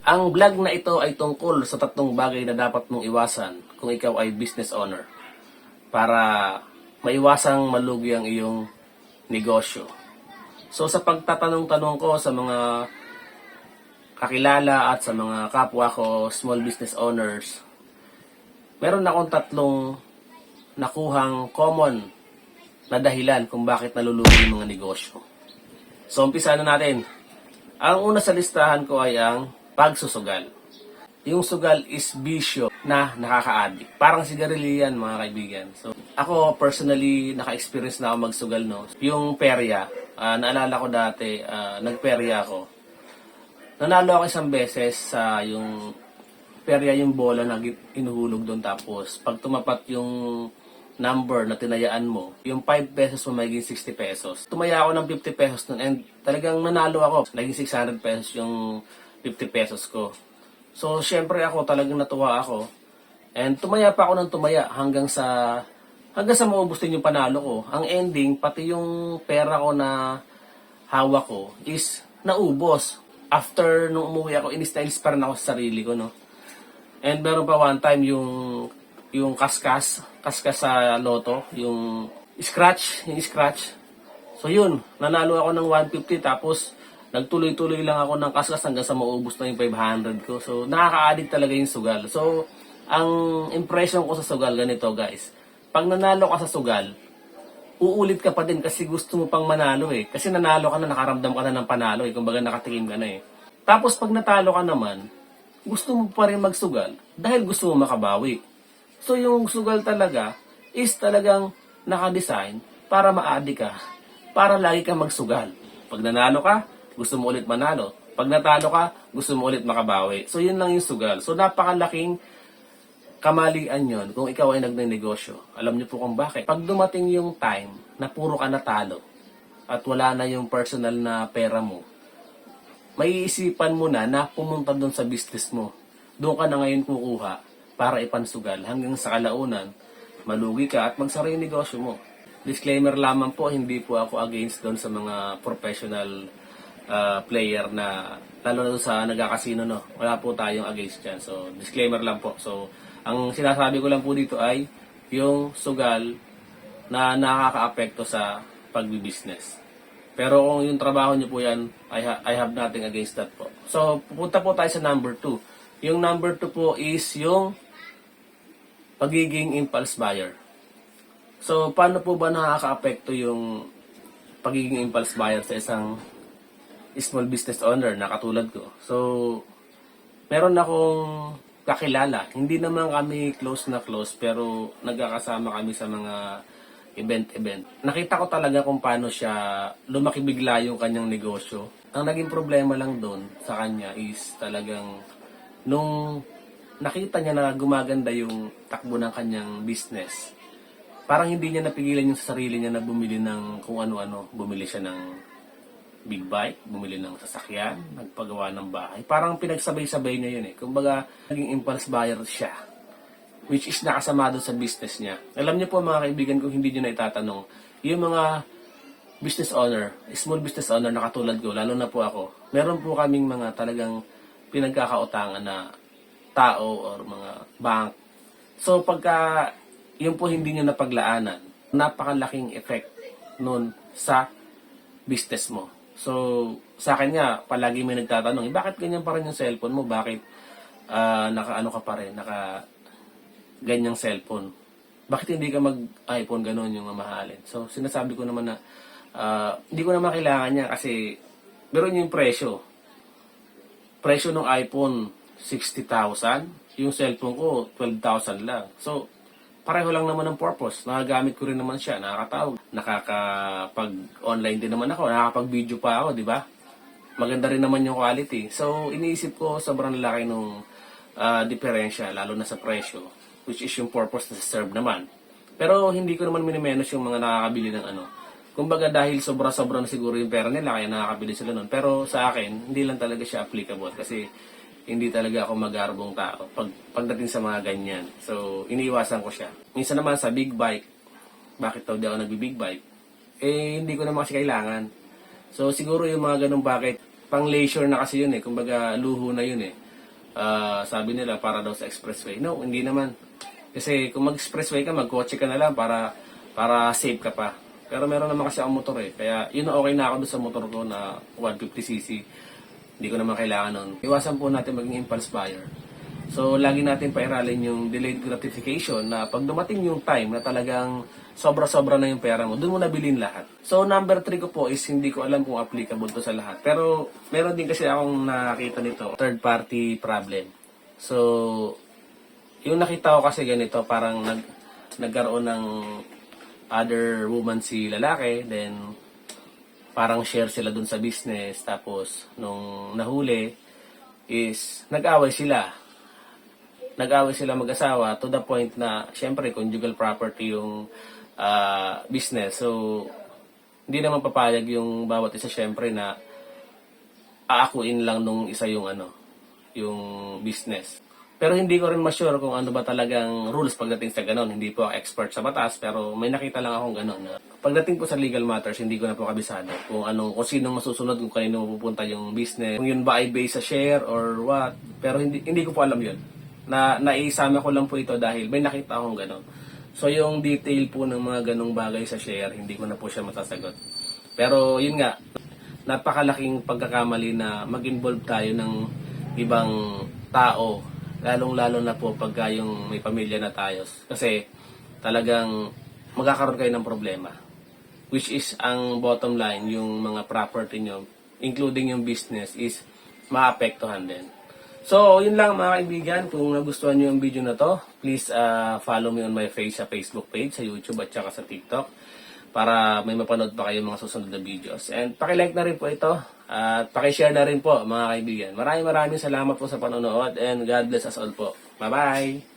Ang vlog na ito ay tungkol sa tatlong bagay na dapat mong iwasan kung ikaw ay business owner para maiwasang malugi ang iyong negosyo. So sa pagtatanong-tanong ko sa mga kakilala at sa mga kapwa ko small business owners, meron akong tatlong nakuhang common na dahilan kung bakit nalulugi yung mga negosyo. So umpisa na natin. Ang una sa listahan ko ay ang pagsusugal. Yung sugal is bisyo na nakaka-addict. Parang sigarilyo yan, mga kaibigan. So, ako personally, naka-experience na ako magsugal, no? Yung perya, naalala ko dati, nagperya ako. Nanalo ako isang beses sa yung perya, yung bola na inuhulog doon. Tapos, pag tumapat yung number na tinayaan mo, yung 5 pesos mo magiging 60 pesos. Tumaya ako ng 50 pesos nun and talagang nanalo ako. Naging 600 pesos yung 50 pesos ko. So, syempre ako talagang natuwa ako. And tumaya pa ako ng tumaya hanggang sa maubos din yung panalo ko. Ang ending, pati yung pera ko na hawak ko is naubos. After nung umuwi ako, inis pa rin ako sa sarili ko, no? And meron pa one time yung kaskas sa loto, yung scratch. So yun, nanalo ako ng 150 tapos nagtuloy-tuloy lang ako ng kaskas hanggang sa maubos na yung 500 ko. So nakaka-addict talaga yung sugal. So ang impression ko sa sugal ganito, guys. Pag nanalo ka sa sugal, uulit ka pa din kasi gusto mo pang manalo eh. Kasi nanalo ka na, nakaramdam ka na ng panalo eh. Kumbaga nakatikim ka na eh. Tapos pag natalo ka naman, gusto mo pa rin magsugal dahil gusto mo makabawi. So, yung sugal talaga is talagang nakadesign para ma-addict ka, para lagi kang magsugal. Pag nanalo ka, gusto mo ulit manalo. Pag natalo ka, gusto mo ulit makabawi. So, yun lang yung sugal. So, napakalaking kamalian yon kung ikaw ay nagnenegosyo. Alam niyo po kung bakit. Pag dumating yung time na puro ka natalo at wala na yung personal na pera mo, maiisipan mo na pumunta doon sa business mo. Doon ka na ngayon kukuha para ipansugal hanggang sa kalaunan, malugi ka at magsara yung negosyo mo. Disclaimer lamang po, hindi po ako against doon sa mga professional player na, lalo na doon sa nagkakasino, no? Wala po tayong against dyan. So, disclaimer lang po. So, ang sinasabi ko lang po dito ay yung sugal na nakaka-apekto sa pagbibusiness. Pero kung yung trabaho nyo po yan, I have nothing against that po. So, pupunta po tayo sa number 2. Yung number 2 po is yung pagiging impulse buyer. So, paano po ba nakaka-apekto yung pagiging impulse buyer sa isang small business owner na katulad ko? So, meron akong kakilala. Hindi naman kami close na close, pero nagkakasama kami sa mga event. Nakita ko talaga kung paano siya lumaki bigla yung kanyang negosyo. Ang naging problema lang doon sa kanya is talagang nung nakita niya na gumaganda yung takbo ng kanyang business, parang hindi niya napigilan yung sarili niya na bumili ng kung ano-ano. Bumili siya ng big bike, bumili ng sasakyan, nagpagawa ng bahay. Parang pinagsabay-sabay niya yun eh. Kumbaga, naging impulse buyer siya, which is nakasama doon sa business niya. Alam niyo po mga kaibigan, kung hindi niyo na itatanong, yung mga business owner, small business owner na katulad ko, lalo na po ako, meron po kaming mga talagang pinagkakautangan na tao or mga bank. So pagka yun po hindi nyo napaglaanan, napakalaking effect nun sa business mo. So sa akin nga, palagi may nagtatanong, bakit ganyan pa rin yung cellphone mo? Bakit naka-ano ka pa rin, naka ganyang cellphone? Bakit hindi ka mag-iPhone, ganon yung mamahalin? So sinasabi ko naman na hindi ko naman kailangan niya kasi pero yung presyo ng iPhone 60,000, yung cellphone ko 12,000 lang. So pareho lang naman ang purpose. Nagagamit ko rin naman siya, nakakatawag, nakakapag-online din naman ako, nakakapag-video pa ako, di ba? Maganda rin naman yung quality. So iniisip ko sobrang laki nung diferensya, lalo na sa presyo, which is yung purpose na serve naman. Pero hindi ko naman minimenos yung mga nakakabili ng ano. Kumbaga dahil sobra-sobra na siguro yung pera nila, kaya nakakabili sila nun. Pero sa akin, hindi lang talaga siya applicable kasi hindi talaga ako magarbong tao pagdating sa mga ganyan. So, iniiwasan ko siya. Minsan naman sa big bike, bakit daw di ako nagbi-big bike? Eh, hindi ko naman kasi kailangan. So, siguro yung mga ganung bakit, pang leisure na kasi yun eh. Kumbaga, luho na yun eh. Sabi nila para daw sa expressway. No, hindi naman. Kasi kung mag-expressway ka, mag-kotse ka na lang para safe ka pa. Pero meron naman kasi akong motor eh. Kaya yun okay na ako doon sa motor ko na 150cc. Hindi ko naman kailangan nun. Iwasan po natin maging impulse buyer. So, lagi natin pairalin yung delayed gratification na pag dumating yung time na talagang sobra-sobra na yung pera mo, doon mo nabilin lahat. So, number 3 ko po is hindi ko alam kung applicable to sa lahat. Pero, meron din kasi akong nakita nito, third party problem. So, yung nakita ko kasi ganito, parang nagkaroon ng other woman si lalaki, then parang share sila dun sa business, tapos nung nahuli is nag-away sila mag-asawa to the point na syempre conjugal property yung business. So hindi naman papayag yung bawat isa syempre na aakuin lang nung isa yung yung business. Pero hindi ko rin ma-sure kung ano ba talagang rules pagdating sa ganon. Hindi po ako expert sa batas, pero may nakita lang akong ganon. Na pagdating po sa legal matters, hindi ko na po kabisado kung sinong masusunod, kung kanino pupunta yung business. Kung yun ba ay based sa share or what. Pero hindi ko po alam yun. Naisama ko lang po ito dahil may nakita akong ganon. So yung detail po ng mga ganong bagay sa share, hindi ko na po siya masasagot. Pero yun nga, napakalaking pagkakamali na mag-involve tayo ng ibang tao, lalong-lalo na po pagka yung may pamilya na tayo. Kasi talagang magkakaroon kayo ng problema. Which is ang bottom line, yung mga property nyo, including yung business, is maapektuhan din. So, yun lang mga kaibigan. Kung nagustuhan nyo yung video na to, please follow me on my sa Facebook page, sa YouTube at saka sa TikTok para may mapanood pa kayo mga susunod na videos. And pakilike na rin po ito at pakishare na rin po mga kaibigan. Maraming salamat po sa panonood and God bless us all po. Bye-bye!